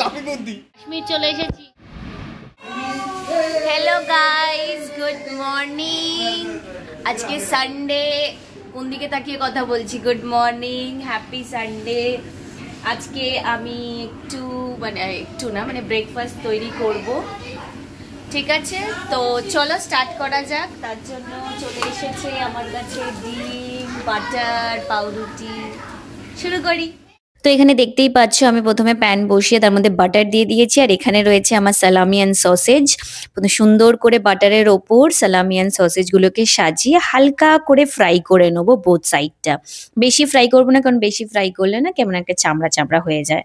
কাশ্মীর চলে এসেছি। Hello guys, good morning. আজকে সানডে, কোন দিকে তাকিয়ে কথা বলছি? Good morning, happy Sunday. আজকে আমি একটু না ব্রেকফাস্ট তৈরি করব, ঠিক আছে? তো চলো স্টার্ট করা যাক। তার জন্য চলে এসেছে আমার কাছে ডিম, বাটার, পাউরুটি। শুরু করি। তো এখানে দেখতেই পাচ্ছ আমি প্রথমে প্যান বসিয়ে তার মধ্যে বাটার দিয়ে দিয়েছি, আর এখানে রয়েছে আমার সালামি অ্যান্ড সসেজ। সুন্দর করে বাটারের ওপর সালামি অ্যান্ড সসেজগুলোকে সাজিয়ে হালকা করে ফ্রাই করে নেবো বোথ সাইডটা। বেশি ফ্রাই করবো না, কারণ বেশি ফ্রাই করলে না কেমন একটা চামড়া চামড়া হয়ে যায়,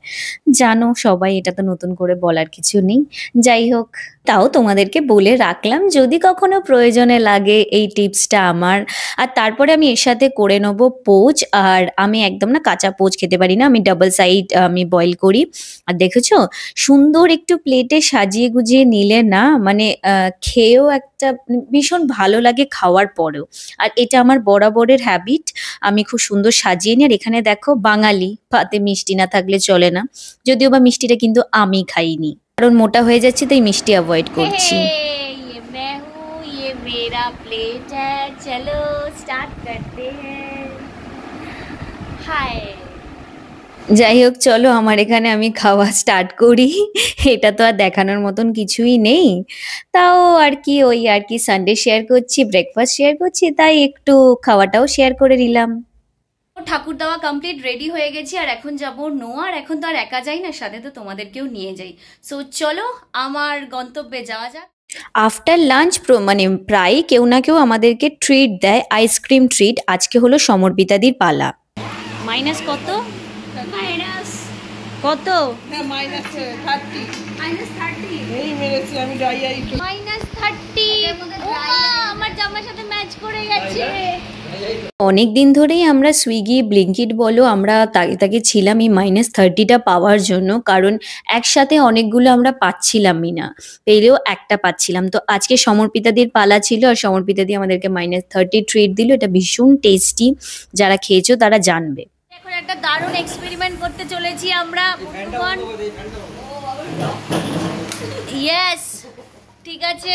জানো সবাই, এটা তো নতুন করে বলার কিছু নেই। যাই হোক, তাও তোমাদেরকে বলে রাখলাম যদি কখনো প্রয়োজনে লাগে এই টিপসটা আমার। আর তারপরে আমি এর সাথে করে নেবো পোচ। আর আমি একদম না কাঁচা পোচ খেতে পারি না, আমি ডাবল সাইড আমি বয়েল করি। আর দেখেছো সুন্দর একটু প্লেটে সাজিয়ে গুজিয়ে নিলে না খেয়েও একটা ভীষণ ভালো লাগে খাওয়ার পরেও। আর এটা আমার বরাবরের হ্যাবিট, আমি খুব সুন্দর সাজিয়ে নিই। আর এখানে দেখো বাঙালি, ভাতে মিষ্টি না থাকলে চলে না, যদিও বা মিষ্টিটা কিন্তু আমি খাইনি, কারণ মোটা হয়ে যাচ্ছে তাই মিষ্টি অ্যাভয়েড করছি। ये मेरा प्लेट है, चलो स्टार्ट करते हैं। हाय, যাই হোক চলো আমার এখানে আমি খাওয়া স্টার্ট করি। এটা তো আর দেখানোর মতন কিছুই নেই, তাও আর কি ওই আর কি সানডে শেয়ার করছি, ব্রেকফাস্ট শেয়ার করছি, তাই একটু খাওয়াটাও শেয়ার করে নিলাম। ঠাকুর দেওয়া কমপ্লিট, রেডি হয়ে গেছি। আর এখন যাবো নোয়ার। এখন তো আর একা যাই না, সাথে তো তোমাদেরকেও নিয়ে যাই। সো চলো আমার গন্তব্যে যাওয়া যাক। আফটার লাঞ্চ প্রায় কেউ না কেউ আমাদেরকে ট্রিট দেয়, আইসক্রিম ট্রিট। আজকে হলো সমর্পিতাদির পালা। মাইনাস কত? মাইনাস কত? আমার জামার সাথে ম্যাচ করে গেছে। অনেক দিন ধরেই আমরা সুইগি, ব্লিঙ্কিট বলো, আমরা তাকে ছিলাম এই -30টা পাওয়ার জন্য, কারণ একসাথে অনেকগুলো আমরা পাচ্ছিলামই না, পেলেও একটা পাচ্ছিলাম। তো আজকে সমর্পিতাদির পালা ছিল, আর সমর্পিতাদি আমাদেরকে -30 ট্রিট দিল। এটা ভীষণ টেস্টি, যারা খেয়েছো তারা জানবে। এখন একটা দারুণ এক্সপেরিমেন্ট করতে চলেছি আমরা। ইয়েস, ঠিক আছে।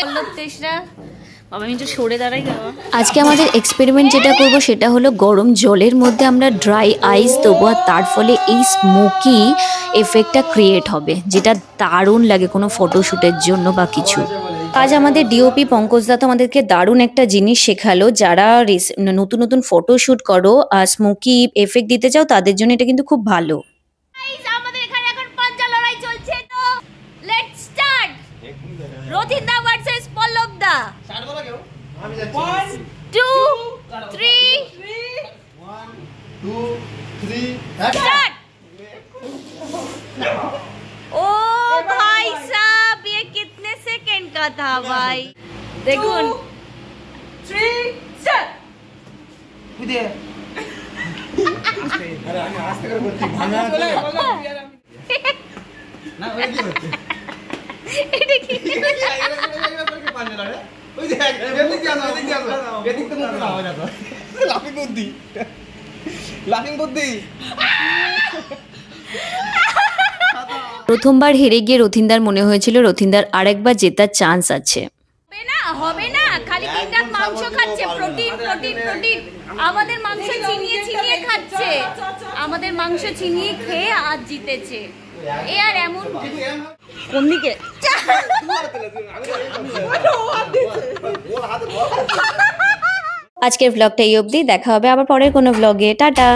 আজকে আমাদের এক্সপেরিমেন্ট যেটা করব সেটা হলো গরম জলের মধ্যে আমরা ড্রাই আইস দেবো, আর তার ফলে এই স্মোকি এফেক্টটা ক্রিয়েট হবে, যেটা দারুণ লাগে কোনো ফটোশ্যুটের জন্য বা কিছু। আজ আমাদের ডিওপি পঙ্কজদা তো আমাদেরকে দারুণ একটা জিনিস শেখালো। যারা নতুন নতুন ফটোশ্যুট করো আর স্মোকি এফেক্ট দিতে চাও, তাদের জন্য এটা কিন্তু খুব ভালো। আমাদের এখানে এখন পাঞ্জা লড়াই চলছে, তো লেটস স্টার্ট। রথিনদা ভার্সেস পল্লবদা। 1 2 3 1 2 3 स्टार्ट। ओ भाई साहब, ये कितने सेकंड का था भाई? देखुन 3 स्टार्ट। अरे আমি আস্তে করে বলছি, ভাঙা চলে না ওই কি হচ্ছে? এটা কি পাঞ্জা লড়াই? ওই যে এদিক দিয়ে আসো, এদিক তো মুখে আওয়াজ আসে। লাফিং বুদ্ধি। প্রথমবার হেরে গিয়ে রথিনদার মনে হয়েছিল রথিনদার আরেকবার জেতার চান্স আছে। হবে না, খালি তিনটা মাংস খাচ্ছে, প্রোটিন প্রোটিন প্রোটিন। আমাদের মাংস চিনিয়ে খাচ্ছে, আমাদের মাংস চিনিয়ে খেয়ে আজ জিতেছে। এ আর এমন কোন দিকে? আজকের ব্লগটা এই অবধি, দেখা হবে আবার পরের কোনো ব্লগে। টাটা।